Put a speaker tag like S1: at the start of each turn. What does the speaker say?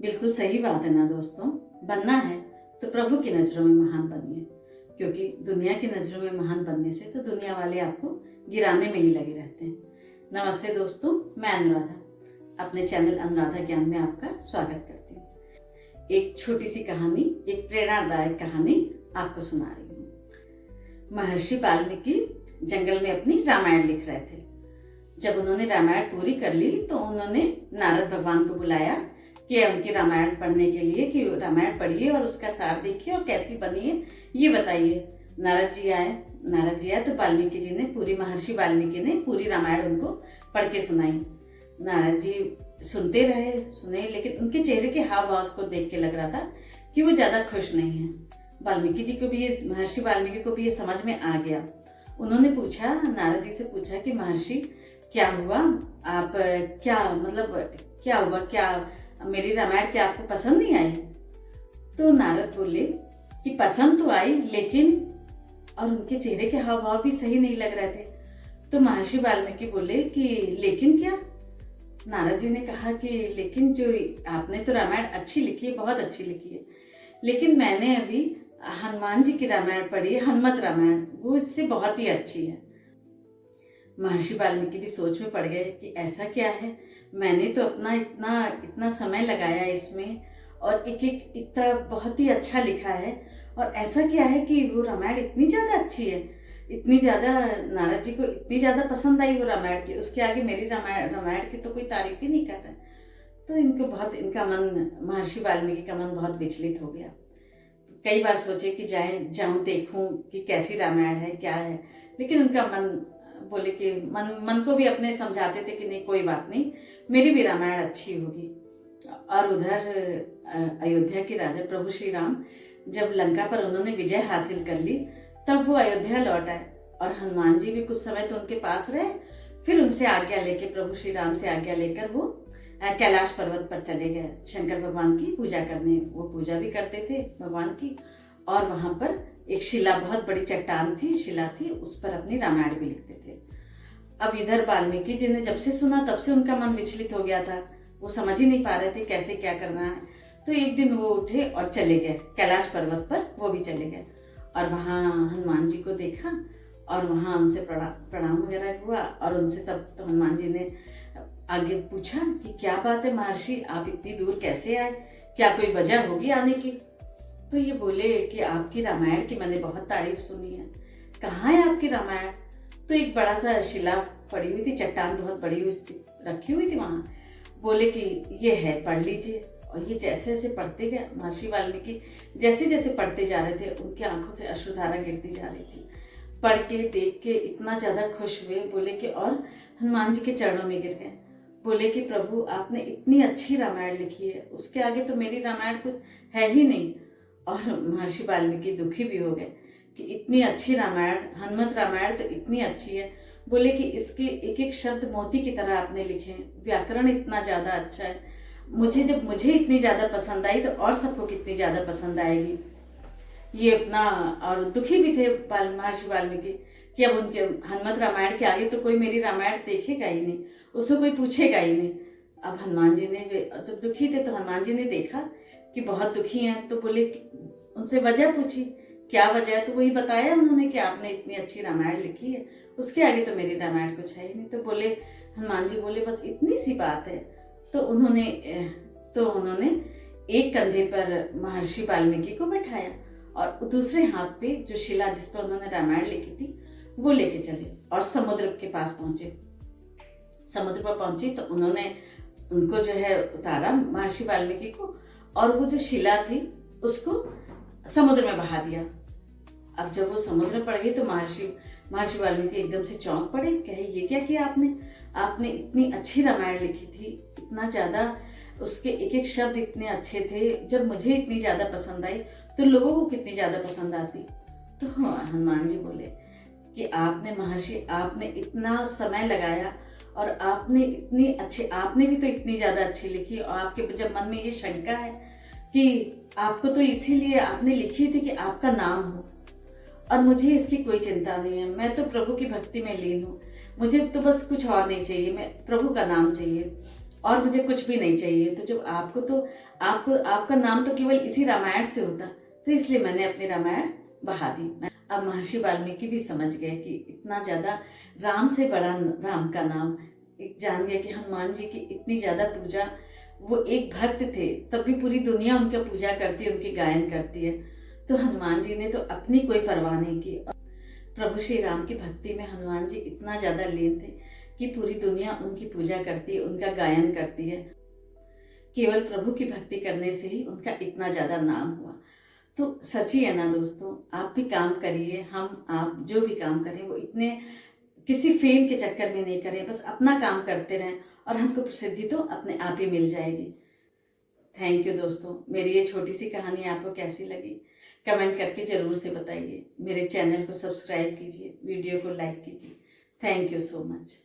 S1: बिल्कुल सही बात है ना दोस्तों। बनना है तो प्रभु की नज़रों में महान बनिए, क्योंकि दुनिया की नज़रों में महान बनने से तो दुनिया वाले आपको गिराने में ही लगे रहते हैं। नमस्ते दोस्तों, मैं अनुराधा अपने चैनल अनुराधा ज्ञान में आपका स्वागत करती हूँ। एक छोटी सी कहानी, एक प्रेरणादायक कहानी आपको सुना रही हूँ। महर्षि वाल्मीकि जंगल में अपनी रामायण लिख रहे थे। जब उन्होंने रामायण पूरी कर ली तो उन्होंने नारद भगवान को बुलाया कि उनकी रामायण पढ़ने के लिए, कि रामायण पढ़िए और उसका सार देखिए और कैसी बनी है ये बताइए। नारद जी आए तो वाल्मीकि जी ने महर्षि वाल्मीकि ने पूरी रामायण उनको पढ़ के सुनाई। नारद जी सुनते रहे, लेकिन उनके चेहरे के हाव भाव को देख के लग रहा था कि वो ज्यादा खुश नहीं है। वाल्मीकि जी को भी महर्षि वाल्मीकि को भी ये समझ में आ गया। उन्होंने पूछा, नारद जी से पूछा कि महर्षि क्या हुआ, आप क्या हुआ, क्या मेरी रामायण क्या आपको पसंद नहीं आई? तो नारद बोले कि पसंद तो आई, लेकिन, और उनके चेहरे के हाव भाव भी सही नहीं लग रहे थे। तो महर्षि वाल्मीकि बोले कि लेकिन क्या? नारद जी ने कहा कि लेकिन जो आपने तो रामायण अच्छी लिखी है, बहुत अच्छी लिखी है, लेकिन मैंने अभी हनुमान जी की रामायण पढ़ी है, हनुमत रामायण, वो इससे बहुत ही अच्छी है। महर्षि वाल्मीकि भी सोच में पड़ गए कि ऐसा क्या है, मैंने तो अपना इतना समय लगाया इसमें और एक एक इतना बहुत ही अच्छा लिखा है, और ऐसा क्या है कि वो रामायण इतनी ज़्यादा अच्छी है, इतनी ज़्यादा नारद जी को इतनी ज़्यादा पसंद आई वो रामायण की, उसके आगे मेरी रामायण की तो कोई तारीफ ही नहीं कर रहा है। तो इनका मन, महर्षि वाल्मीकि का मन बहुत विचलित हो गया। कई बार सोचे कि जाऊं देखूं कि कैसी रामायण है, क्या है, लेकिन उनका मन बोले कि मन को भी अपने समझाते थे कि नहीं, कोई बात नहीं, मेरी भी रामायण अच्छी होगी। और उधर अयोध्या के राजा प्रभु श्री राम जब लंका पर उन्होंने विजय हासिल कर ली, तब वो अयोध्या लौट आए और हनुमान जी भी कुछ समय तो उनके पास रहे। फिर उनसे आज्ञा लेके, प्रभु श्री राम से आज्ञा लेकर वो कैलाश पर्वत पर चले गए शंकर भगवान की पूजा करने। वो पूजा भी करते थे भगवान की, और वहां पर एक शिला, बहुत बड़ी चट्टान थी, शिला थी, उस पर अपनी रामायण भी लिखते थे। अब इधर वाल्मीकि जी ने जब से सुना तब से उनका मन विचलित हो गया था, वो समझ ही नहीं पा रहे थे कैसे क्या करना है। तो एक दिन वो उठे और चले गए कैलाश पर्वत पर, वो भी चले गए और वहाँ हनुमान जी को देखा और वहाँ उनसे प्रणाम वगैरह हुआ, और उनसे सब, तो हनुमान जी ने आगे पूछा कि क्या बात है महर्षि, आप इतनी दूर कैसे आए, क्या कोई वजह होगी आने की? तो ये बोले कि आपकी रामायण की मैंने बहुत तारीफ सुनी है। कहाँ है आपकी रामायण? तो एक बड़ा सा शिला पड़ी हुई थी, चट्टान बहुत बड़ी हुई रखी हुई थी वहाँ। बोले कि ये है, पढ़ लीजिए। और ये जैसे जैसे पढ़ते गए, महर्षि वाल्मीकि जैसे जैसे पढ़ते जा रहे थे, उनकी आंखों से अश्रुधारा गिरती जा रही थी। पढ़ के देख के इतना ज्यादा खुश हुए, बोले कि, और हनुमान जी के चरणों में गिर गए। बोले कि प्रभु, आपने इतनी अच्छी रामायण लिखी है, उसके आगे तो मेरी रामायण कुछ है ही नहीं। और महर्षि वाल्मीकि दुखी भी हो गए कि इतनी अच्छी रामायण, हनुमत रामायण तो इतनी अच्छी है। बोले कि इसके एक एक शब्द मोती की तरह आपने लिखे हैं, व्याकरण इतना ज्यादा अच्छा है, जब मुझे इतनी ज्यादा पसंद आई तो और सबको कितनी ज्यादा पसंद आएगी। ये अपना, और दुखी भी थे महर्षि वाल्मीकि कि अब उनके हनुमत रामायण के आगे तो कोई मेरी रामायण देखेगा ही नहीं, उसको कोई पूछेगा ही नहीं। अब हनुमान जी ने, जब दुखी थे तो हनुमान जी ने देखा कि बहुत दुखी हैं, तो बोले, उनसे वजह पूछी, क्या वजह है? तो वही बताया उन्होंने कि आपने इतनी अच्छी रामायण लिखी है, उसके आगे तो मेरी रामायण कुछ है ही नहीं। तो बोले, हनुमान जी बोले, बस इतनी सी बात है। तो उन्होंने एक कंधे पर महर्षि वाल्मीकि को बैठाया और दूसरे हाथ पे जो शिला जिस पर उन्होंने रामायण लिखी थी वो लेके चले और समुद्र के पास पहुंचे। समुद्र पर पहुंचे तो उन्होंने उनको जो है उतारा, महर्षि वाल्मीकि को, और वो जो शिला थी उसको समुद्र में बहा दिया। अब जब वो समुद्र में पड़ गई तो महर्षि वाल्मीकि एकदम से चौंक पड़े, कहे ये क्या किया आपने इतनी अच्छी रामायण लिखी थी, इतना ज्यादा, उसके एक एक शब्द इतने अच्छे थे, जब मुझे इतनी ज्यादा पसंद आई तो लोगों को कितनी ज्यादा पसंद आती। तो हनुमान जी बोले कि आपने इतना समय लगाया और आपने भी तो इतनी ज्यादा अच्छी लिखी, और आपके जब मन में ये शंका है कि आपको तो इसीलिए आपने लिखी थी कि आपका नाम हो, और मुझे इसकी कोई चिंता नहीं है, मैं तो प्रभु की भक्ति में लीन हूँ, मुझे तो बस कुछ और नहीं चाहिए, मैं प्रभु का नाम चाहिए। और मुझे कुछ भी नहीं चाहिए। तो जब आपको आपका नाम तो केवल इसी रामायण से होता, तो इसलिए मैंने अपनी रामायण बहा दी। अब महर्षि वाल्मीकि भी समझ गए कि इतना ज़्यादा राम से बड़ा राम का नाम, जान गए कि हनुमान जी की इतनी ज़्यादा पूजा, वो एक भक्त थे तब भी पूरी दुनिया उनका पूजा करती है, उनकी गायन करती है। तो हनुमान जी ने तो अपनी कोई परवाह नहीं की। प्रभु श्री राम की भक्ति में हनुमान जी इतना ज़्यादा लीन थे कि पूरी दुनिया उनकी पूजा करती है, उनका गायन करती है। केवल प्रभु की भक्ति करने से ही उनका इतना ज़्यादा नाम हुआ। तो सच ही है ना दोस्तों, आप भी काम करिए, हम आप जो भी काम करें वो इतने किसी फेम के चक्कर में नहीं करें, बस अपना काम करते रहें और हमको प्रसिद्धि तो अपने आप ही मिल जाएगी। थैंक यू दोस्तों, मेरी ये छोटी सी कहानी आपको कैसी लगी कमेंट करके ज़रूर से बताइए। मेरे चैनल को सब्सक्राइब कीजिए, वीडियो को लाइक कीजिए। Thank you so much.